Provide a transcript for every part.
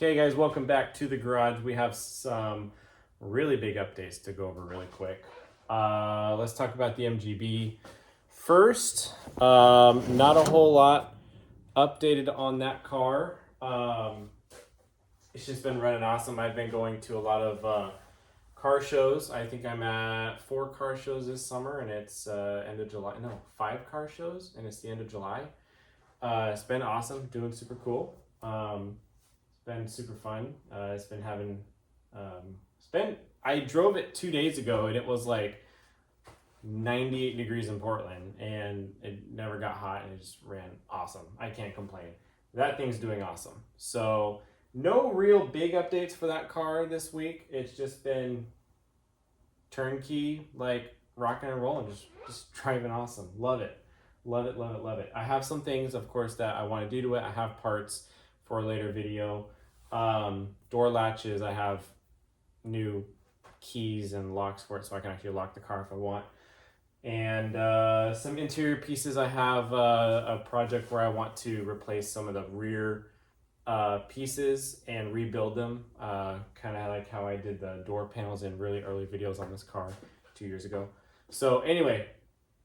Okay guys, welcome back to the garage. We have some really big updates to go over really quick. Let's talk about the MGB first. Not a whole lot updated on that car. It's just been running awesome. I've been going to a lot of car shows. I think I'm at 4 car shows this summer, and it's end of July. No, 5 car shows, and it's the end of July. It's been awesome, doing super cool. Been super fun. It's been having I drove it 2 days ago and it was like 98 degrees in Portland and it never got hot and it just ran awesome. I can't complain. That thing's doing awesome. So no real big updates for that car this week. It's just been turnkey, like rocking and rolling, just driving awesome. Love it. Love it, love it, love it. I have some things, of course, that I want to do to it. I have parts for a later video. Door latches, I have new keys and locks for it so I can actually lock the car if I want. And some interior pieces, I have a project where I want to replace some of the rear pieces and rebuild them, kind of like how I did the door panels in really early videos on this car 2 years ago. So anyway,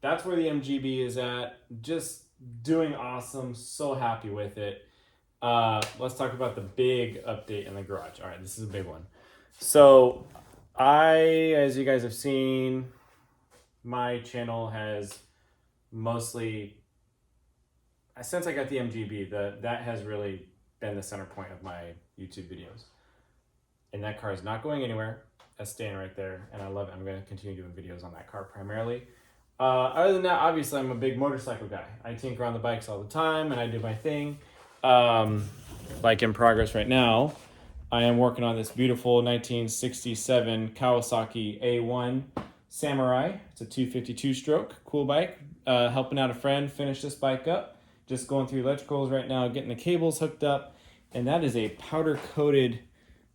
that's where the MGB is at. Just doing awesome, so happy with it. Let's talk about the big update in the garage. All right, this is a big one. So as you guys have seen, my channel has mostly, since I got the MGB, that has really been the center point of my YouTube videos. And that car is not going anywhere. That's staying right there, and I love it. I'm going to continue doing videos on that car primarily. Other than that, obviously, I'm a big motorcycle guy. I tinker on the bikes all the time, and I do my thing. Like in progress right now, I am working on this beautiful 1967 Kawasaki A1 Samurai. It's a 252 stroke, cool bike. Helping out a friend finish this bike up. Just going through electricals right now, getting the cables hooked up. And that is a powder coated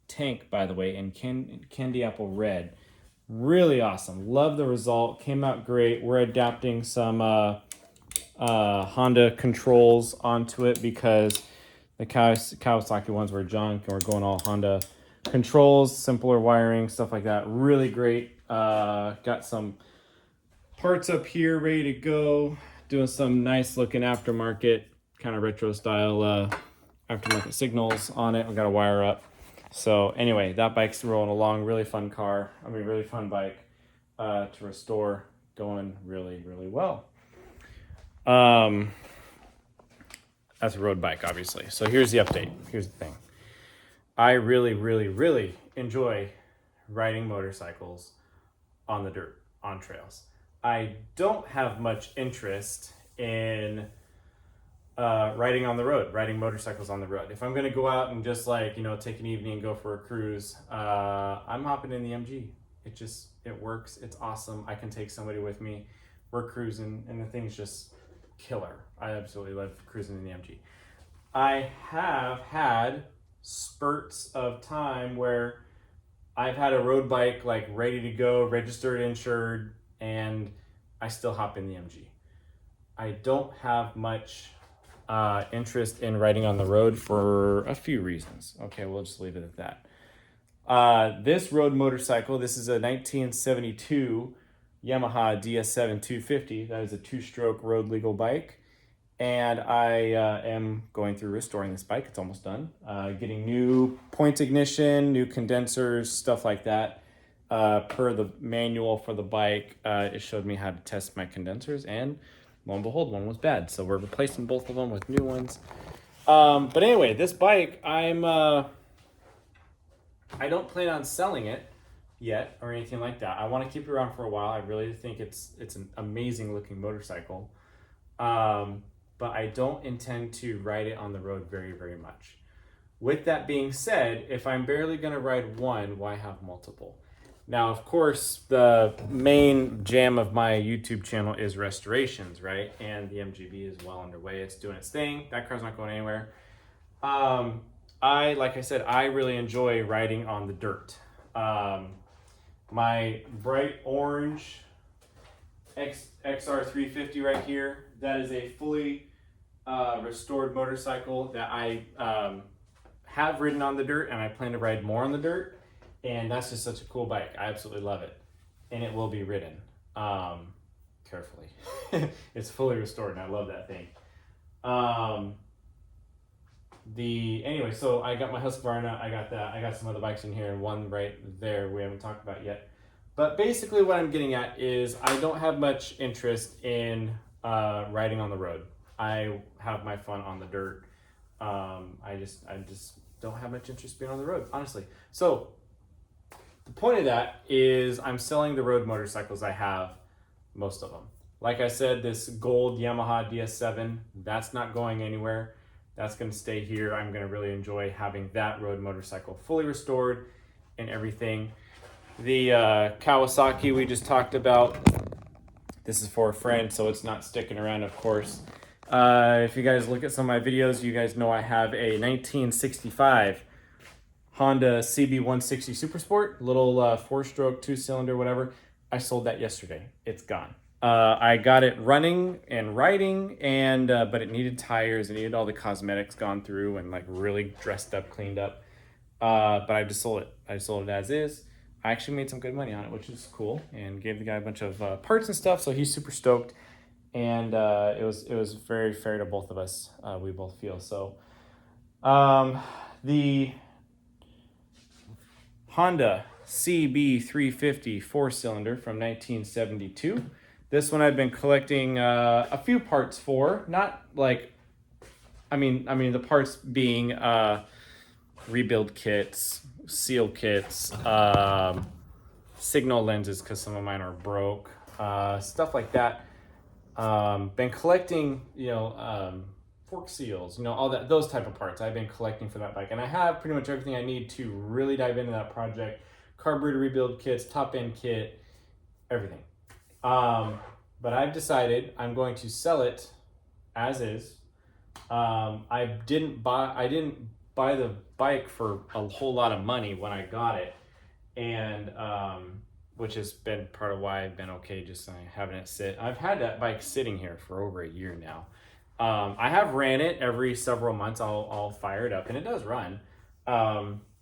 tank, by the way, in candy apple red. Really awesome. Love the result. Came out great. We're adapting some Honda controls onto it because the Kawasaki ones were junk, and we're going all Honda controls, simpler wiring, stuff like that. Really great. Got some parts up here ready to go. Doing some nice looking aftermarket, kind of retro style aftermarket signals on it. We got a wire up. So anyway, that bike's rolling along. Really fun car. Really fun bike to restore. Going really, really well. That's a road bike, obviously. So here's the update. Here's the thing. I really, really, really enjoy riding motorcycles on the dirt, on trails. I don't have much interest in riding on the road, riding motorcycles on the road. If I'm going to go out and just take an evening and go for a cruise, I'm hopping in the MG. It works. It's awesome. I can take somebody with me. We're cruising and the thing's just killer. I absolutely love cruising in the MG. I have had spurts of time where I've had a road bike like ready to go, registered, insured, and I still hop in the MG. I don't have much interest in riding on the road for a few reasons. Okay, we'll just leave it at that. This road motorcycle, this is a 1972 Yamaha DS7 250. That is a 2-stroke road legal bike. And I am going through restoring this bike. It's almost done. Getting new point ignition, new condensers, stuff like that. Per the manual for the bike, it showed me how to test my condensers, and lo and behold, one was bad. So we're replacing both of them with new ones. But anyway, this bike, I don't plan on selling it yet or anything like that. I want to keep it around for a while. I really think it's an amazing looking motorcycle. But I don't intend to ride it on the road very, very much. With that being said, if I'm barely going to ride one, why have multiple? Now, of course, the main jam of my YouTube channel is restorations, right? And the MGB is well underway. It's doing its thing. That car's not going anywhere. Like I said, I really enjoy riding on the dirt. My bright orange XR350 right here, that is a fully restored motorcycle that I have ridden on the dirt, and I plan to ride more on the dirt. And that's just such a cool bike. I absolutely love it, and it will be ridden carefully. It's fully restored, and I love that thing. Anyway, so I got my Husqvarna, I got that, I got some other bikes in here, and one right there we haven't talked about yet. But basically what I'm getting at is I don't have much interest in riding on the road. I have my fun on the dirt. I just don't have much interest being on the road, honestly. So the point of that is I'm selling the road motorcycles I have, most of them. Like I said, this gold Yamaha DS7, that's not going anywhere. That's going to stay here. I'm going to really enjoy having that road motorcycle fully restored and everything. The Kawasaki we just talked about, this is for a friend, so it's not sticking around, of course. If you guys look at some of my videos, you guys know I have a 1965 Honda CB160 Super Sport, little 4-stroke, 2-cylinder, whatever. I sold that yesterday. It's gone. I got it running and riding, and but it needed tires, it needed all the cosmetics gone through and like really dressed up, cleaned up. But I just sold it. I sold it as is. I actually made some good money on it, which is cool, and gave the guy a bunch of parts and stuff, so he's super stoked. And it was very fair to both of us. We both feel so. The Honda CB350 4-cylinder from 1972. This one I've been collecting a few parts for. Not like, I mean the parts being rebuild kits, seal kits, signal lenses because some of mine are broke, stuff like that. Been collecting, fork seals, all that, those type of parts I've been collecting for that bike. And I have pretty much everything I need to really dive into that project. Carburetor rebuild kits, top end kit, everything. But I've decided I'm going to sell it as is. I didn't buy the bike for a whole lot of money when I got it. And, which has been part of why I've been okay just having it sit. I've had that bike sitting here for over a year now. I have ran it every several months. I'll fire it up, and it does run,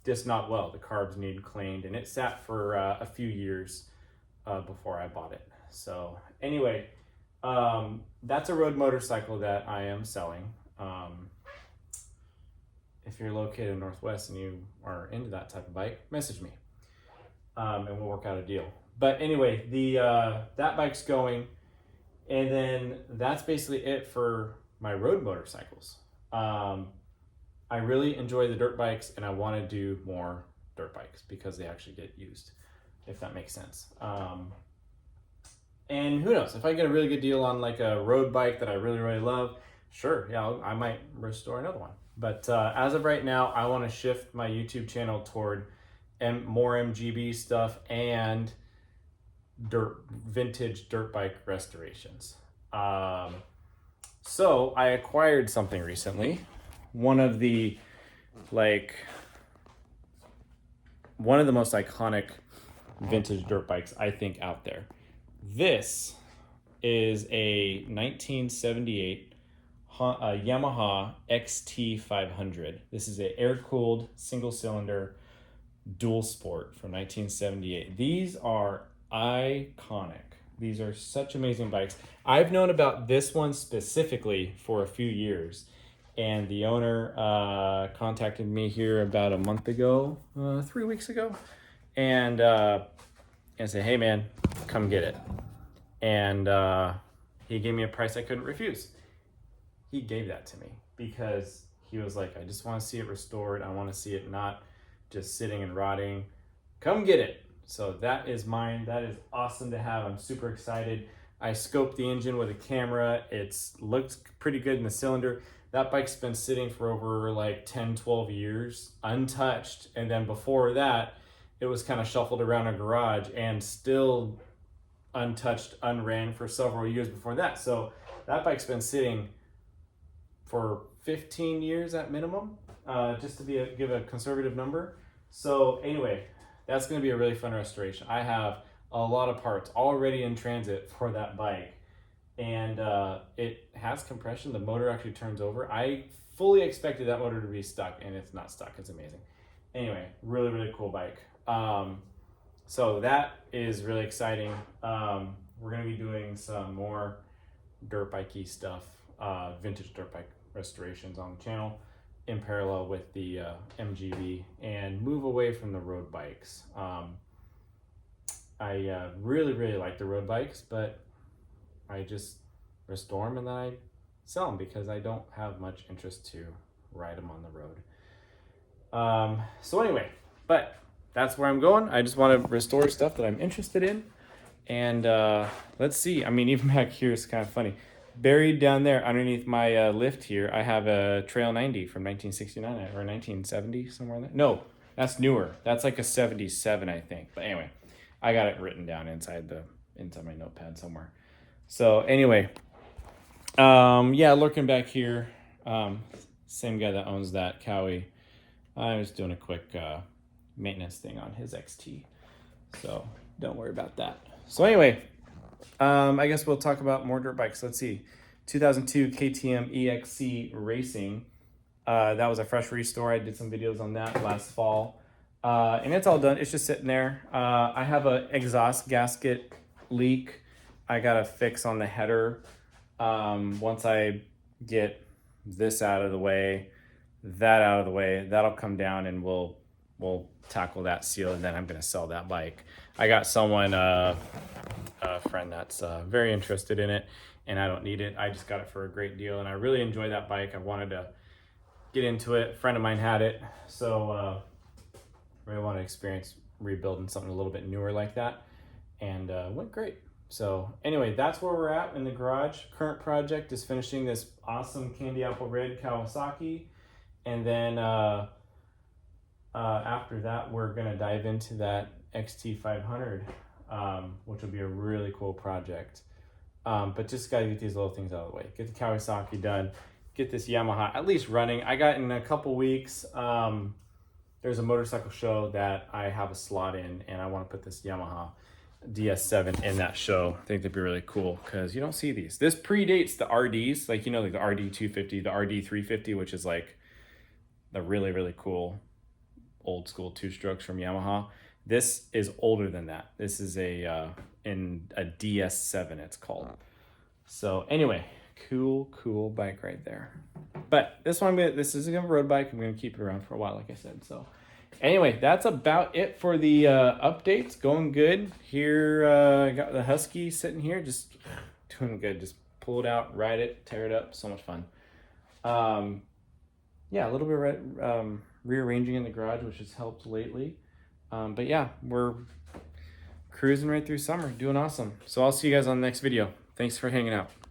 just not well. The carbs need cleaned, and it sat for a few years before I bought it. So anyway, that's a road motorcycle that I am selling. If you're located in Northwest and you are into that type of bike, message me. And we'll work out a deal. But anyway, that bike's going, and then that's basically it for my road motorcycles. I really enjoy the dirt bikes, and I want to do more dirt bikes because they actually get used, if that makes sense. And who knows, if I get a really good deal on like a road bike that I really, really love, sure, yeah, I might restore another one. But as of right now, I want to shift my YouTube channel toward more MGB stuff and vintage dirt bike restorations. So I acquired something recently. One of the most iconic vintage dirt bikes I think out there. This is a 1978 Yamaha XT500. This is an air-cooled single-cylinder dual sport from 1978. These are iconic. These are such amazing bikes. I've known about this one specifically for a few years, and the owner contacted me here about a month ago, 3 weeks ago, and said, "Hey man, come get it." And he gave me a price I couldn't refuse. He gave that to me because he was like, "I just want to see it restored. I want to see it not just sitting and rotting. Come get it." So that is mine. That is awesome to have. I'm super excited. I scoped the engine with a camera. It's looked pretty good in the cylinder. That bike's been sitting for over like 10, 12 years, untouched. And then before that, it was kind of shuffled around a garage and still untouched, unran for several years before that. So that bike's been sitting for 15 years at minimum, just to give a conservative number. So anyway, that's going to be a really fun restoration. I have a lot of parts already in transit for that bike, and it has compression. The motor actually turns over. I fully expected that motor to be stuck, and it's not stuck. It's amazing. Anyway, really, really cool bike. So that is really exciting. We're going to be doing some more dirt bikey stuff, vintage dirt bike restorations on the channel in parallel with the MGB, and move away from the road bikes. I really, really like the road bikes, but I just restore them and then I sell them because I don't have much interest to ride them on the road. So anyway, but that's where I'm going. I just want to restore stuff that I'm interested in. And let's see. I mean, even back here is kind of funny. Buried down there underneath my lift here, I have a Trail 90 from 1969 or 1970, somewhere in there. No, that's newer. That's like a 77, I think. But anyway, I got it written down inside my notepad somewhere. So anyway, yeah, looking back here, same guy that owns that Cowie. I was doing a quick maintenance thing on his XT, so don't worry about that. So anyway, I guess we'll talk about more dirt bikes. Let's see, 2002 KTM EXC Racing. That was a fresh restore. I did some videos on that last fall, and it's all done. It's just sitting there. I have an exhaust gasket leak. I got to fix on the header. Once I get this out of the way, that out of the way, that'll come down and we'll tackle that seal, and then I'm going to sell that bike. I got someone, a friend that's very interested in it, and I don't need it. I just got it for a great deal, and I really enjoy that bike. I wanted to get into it. A friend of mine had it, so really want to experience rebuilding something a little bit newer like that, and went great. So anyway, that's where we're at in the garage. Current project is finishing this awesome candy apple red Kawasaki, and then after that, we're gonna dive into that XT500, which will be a really cool project. But just gotta get these little things out of the way. Get the Kawasaki done, get this Yamaha at least running. I got in a couple weeks, there's a motorcycle show that I have a slot in, and I wanna put this Yamaha DS7 in that show. I think that'd be really cool because you don't see these. This predates the RDs, like, you know, like the RD250, the RD350, which is like the really, really cool old school two-strokes from Yamaha. This is older than that. This is a DS7 it's called. So anyway, cool bike right there. But this one, this is a road bike. I'm gonna keep it around for a while, like I said. So anyway, that's about it for the updates. Going good here. I got the Husky sitting here, just doing good. Just pull it out, ride it, tear it up. So much fun. Yeah, a little bit rearranging in the garage, which has helped lately. But yeah, we're cruising right through summer, doing awesome. So I'll see you guys on the next video. Thanks for hanging out.